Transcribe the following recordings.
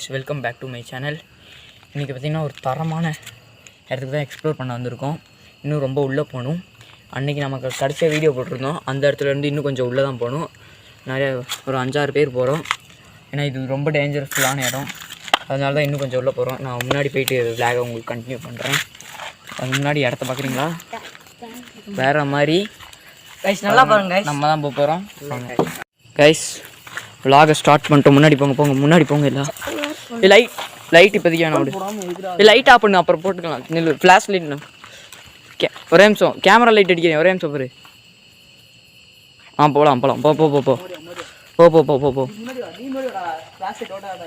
Guys, welcome back to my channel. இன்றைக்கி பார்த்திங்கன்னா ஒரு தரமான இடத்துக்கு தான் எக்ஸ்ப்ளோர் பண்ண வந்திருக்கோம். இன்னும் ரொம்ப உள்ளே போகணும். அன்றைக்கி நமக்கு கடைசியாக வீடியோ போட்டிருந்தோம். அந்த இடத்துலேருந்து இன்னும் கொஞ்சம் உள்ளே தான் போகணும். நிறைய ஒரு 5-6 பேர் போகிறோம். ஏன்னா இது ரொம்ப டேஞ்சரஸ்ஃபுல்லான இடம். அதனால தான் இன்னும் கொஞ்சம் உள்ளே போகிறோம். நான் முன்னாடி போயிட்டு விளாகை உங்களுக்கு கண்டினியூ பண்ணுறேன். அது முன்னாடி இடத்த பார்க்குறீங்களா? வேறு மாதிரி கைஸ் நல்லா பாருங்க. நம்ம தான் போக போகிறோம். கைஸ் விளாகை ஸ்டார்ட் பண்ணிட்டோம். முன்னாடி முன்னாடி போங்க. இல்லை லைட் இப்போதைக்கு வேணாம். அப்படி லைட் ஆஃப் பண்ணு, அப்புறம் போட்டுக்கலாம். நெல் ஃப்ளாஷ் லைட் ஒரே நிமிஷம் கேமரா லைட் அடிக்கிறேன். ஒரே நிமிஷம் பாரு. போகலாம் போ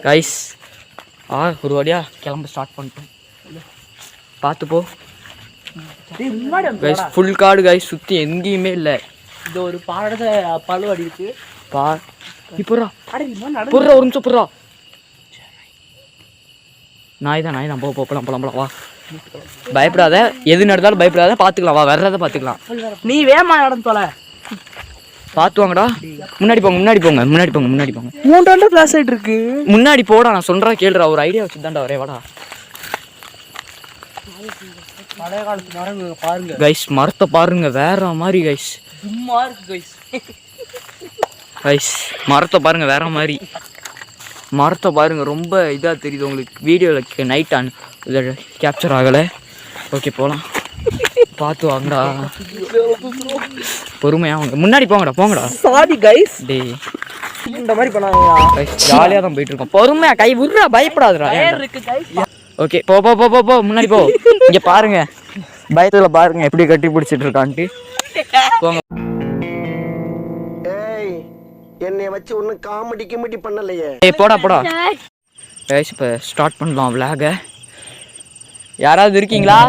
கைஸ். ஒரு வழியாக கிளம்ப ஸ்டார்ட் பண்ணிட்டோம். பார்த்து போ கைஸ். ஃபுல் காடு கைஸ், சுற்றி எங்கேயுமே இல்லை. இது ஒரு பாடத்தை பழுவாடி இருக்கு. புறா ஒரு நிமிஷம் புறா. நாய் தான் போகலாம் வா. பயப்படாத, எது நடந்தாலும் பயப்படாத. பார்த்துக்கலாம், வா. வர்றதை பார்த்துக்கலாம். நீ வேமா நடந்து தொலை. பார்த்து வாங்கடா. முன்னாடி போங்க. 3 கிளாஸ் ஆயிட்டு இருக்கு. முன்னாடி போடா, நான் சொல்கிறேன் கேளுடா. ஒரு ஐடியா வச்சு தான்டா வரே. வாடா. பழைய காலத்து மரங்கள் பாருங்க கைஸ், மரத்தை பாருங்க. வேற மாதிரி கைஸ். சும்மா இருக்கு கைஸ். மரத்தை பாருங்க, வேற மாதிரி. மரத்தை பாருங்க, ரொம்ப இதாக தெரியுது உங்களுக்கு. வீடியோவில் நைட் இதில் கேப்சர் ஆகலை. ஓகே, போகலாம். பார்த்து வாங்கடா, பொறுமையாக வாங்க. முன்னாடி போங்கடா. Sorry guys. டே இந்த மாதிரி பண்ணாங்க. ஜாலியாக தான் போயிட்டு இருக்கோம். பொறுமையாக கை விட்றா, பயப்படாதுடா. ஓகே, போ. முன்னாடி போ. இங்கே பாருங்க, பயத்தில் பாருங்க எப்படி கட்டி பிடிச்சிட்டு இருக்கான்ட்டு. போங்க. என்னைய வச்சு ஒன்றும் காமெடி பண்ணலையே. போடா கைஸ், இப்போ ஸ்டார்ட் பண்ணலாம் விளாக. யாராவது இருக்கீங்களா?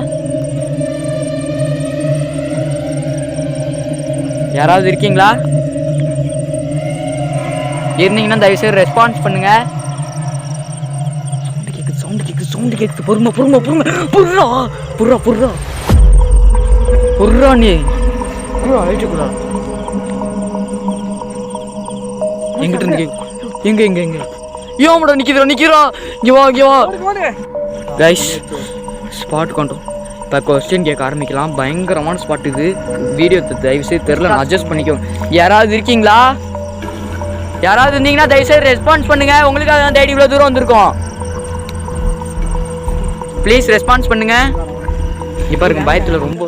இருந்தீங்கன்னா தயவுசெய்து ரெஸ்பான்ஸ் பண்ணுங்க. சவுண்டு கேக்குது. பொறுமை. புர்ரா நீ ஆயிட்டுக்குடா. எங்கிட்ட இருந்து எங்க ஏமாடா நிக்கிறா. இங்க வா கைஸ். ஸ்பாட் கொண்டோம். இப்போ கொஸ்டின் கேட்க ஆரம்பிக்கலாம். பயங்கரமான ஸ்பாட் இது. வீடியோ தயவுசெய்து தெரில, நான் அட்ஜஸ்ட் பண்ணிக்கோ. யாராவது இருக்கீங்களா? யாராவது இருந்தீங்கன்னா தயவுசெய்து ரெஸ்பான்ஸ் பண்ணுங்க. உங்களுக்காக தான் தேடி இவ்வளோ தூரம் வந்திருக்கோம். ப்ளீஸ் ரெஸ்பான்ஸ் பண்ணுங்க. இப்போ பாருங்க, பயத்தில் ரொம்ப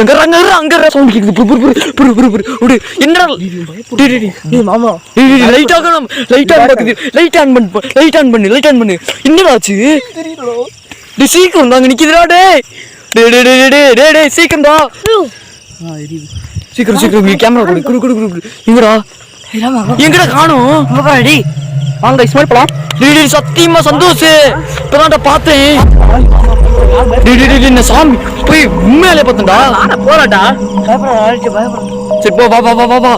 அங்க சவுண்ட் கேக்குது. என்னடா மாமா லைட் ஆன் பண்ணு. என்னடா ஆச்சு? சீக்கிரம் தாங்க நிக்குதுடா. டேய் சீக்கிரம்டா. சீக்கிரம் கேமரா கொடு. எங்கடா காணோம்? வாங்க ஸ்மார்ட் போலாம். சத்தியமா சந்தோஷ் இப்பதான் பார்த்தேன். சாமி போய் உண்மையாலே பார்த்தா போறாடா. சரி போ. வா.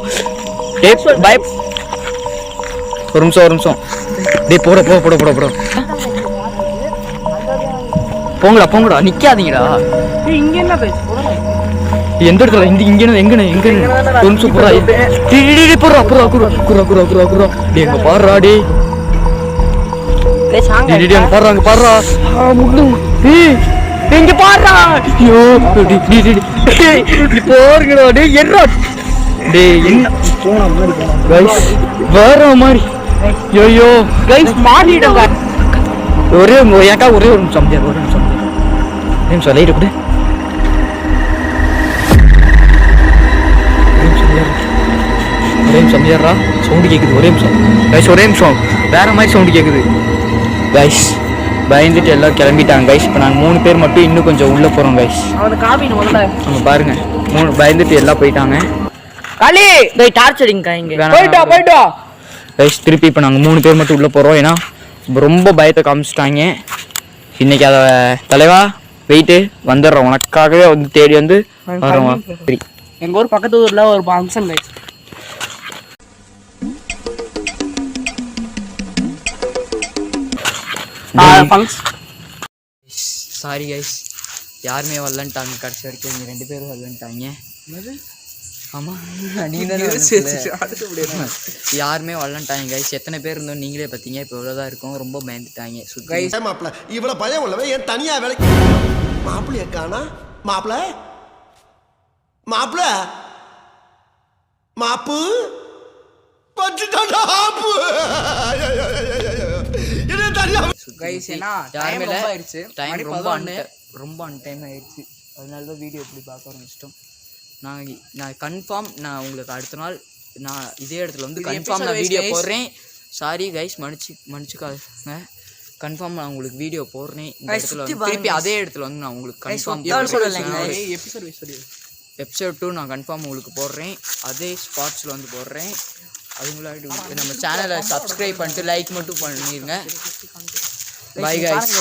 ஒரு நிமிஷம். டேய் போட. போங்கடா. நிக்காதீங்கடா. இங்க என்ன பேச எந்த இடத்துல? எங்க ஒரு நிமிஷம் போறா. புறா. டேய் எங்க பாருடா. டேய் அங்க பாருடா. எங்க பாருடா. ஐயோ போறீங்கடா. டேய் என்ன கைஸ் வேற மாதிரி. ஐயோ கைஸ் மாறிடுங்க. ஒரே ஒரு நிமிஷம் லைட் கொடு. சவுண்டு கேக்குது. ஒரே நிமிஷம் வேற மாதிரி சவுண்டு கேக்குது கைஸ். பயந்துட்டு எல்லாம் கிளம்பிட்டாங்க கைஸ். இப்போ நாங்கள் 3 பேர் மட்டும் இன்னும் கொஞ்சம் உள்ளே போகிறோம் கைஸ். அவங்க பாருங்க, 3 பயந்துட்டு எல்லாம் போயிட்டாங்க. காலி டார்ச் அடிங்க. இங்கே போயிட்டா கைஸ். திருப்பி இப்போ நாங்கள் 3 பேர் மட்டும் உள்ளே போகிறோம். ஏன்னா ரொம்ப பயத்தை காமிச்சிட்டாங்க இன்னைக்கு. அதை தலைவா வெயிட்டு வந்துடுறோம். உனக்காகவே வந்து தேடி வந்து வரோம். சரி, எங்கள் ஊர் பக்கத்து ஊரில் ஒரு ஃபங்க்ஷன் கைஸ். சாரி கைஸ், யாருமே வரலன்ட்டாங்க. கடைசி வரைக்கும் 2 பேரும் வரலன்ட்டாங்க. ஆமாம் நீங்கள் யாருமே வரலன்ட்டாங்க கைஸ். எத்தனை பேர் இருந்தோம் நீங்களே பார்த்தீங்க. இப்போ இவ்வளோதான் இருக்கும். ரொம்ப பயந்துட்டாங்க சுற்றி. மாப்பிள்ள இவ்வளவு பயம் உள்ளவன் ஏன் தனியா வேலைக்கு மாப்பிள்ளைய காணா? மாப்பிள்ள மாப்பிள்ள மாப்பு பச்சுட்டாடா ஆப்பு. என்ன தனியா யாருமே டைம் ரொம்ப அன்டைம் ஆயிடுச்சு. அதனால தான் வீடியோ இப்படி பார்க்க ஆரம்பிச்சிட்டோம். நான் கன்ஃபார்ம் நான் உங்களுக்கு அடுத்த நாள் நான் இதே இடத்துல வந்து கன்ஃபார்ம் நான் வீடியோ போடுறேன். Sorry guys, மன்னிச்சுக்காதுங்க. கன்ஃபார்ம் நான் உங்களுக்கு வீடியோ போடுறேன். இந்த இடத்துல திருப்பி அதே இடத்துல வந்து நான் உங்களுக்கு கன்ஃபார்ம் எபிசோட் 2 நான் கன்ஃபார்ம் உங்களுக்கு போடுறேன். அதே ஸ்பாட்ஸில் வந்து போடுறேன். அதுங்களாடி நம்ம சேனலை சப்ஸ்கிரைப் பண்ணிட்டு லைக் மட்டும் பண்ணிடுங்க. Bye guys.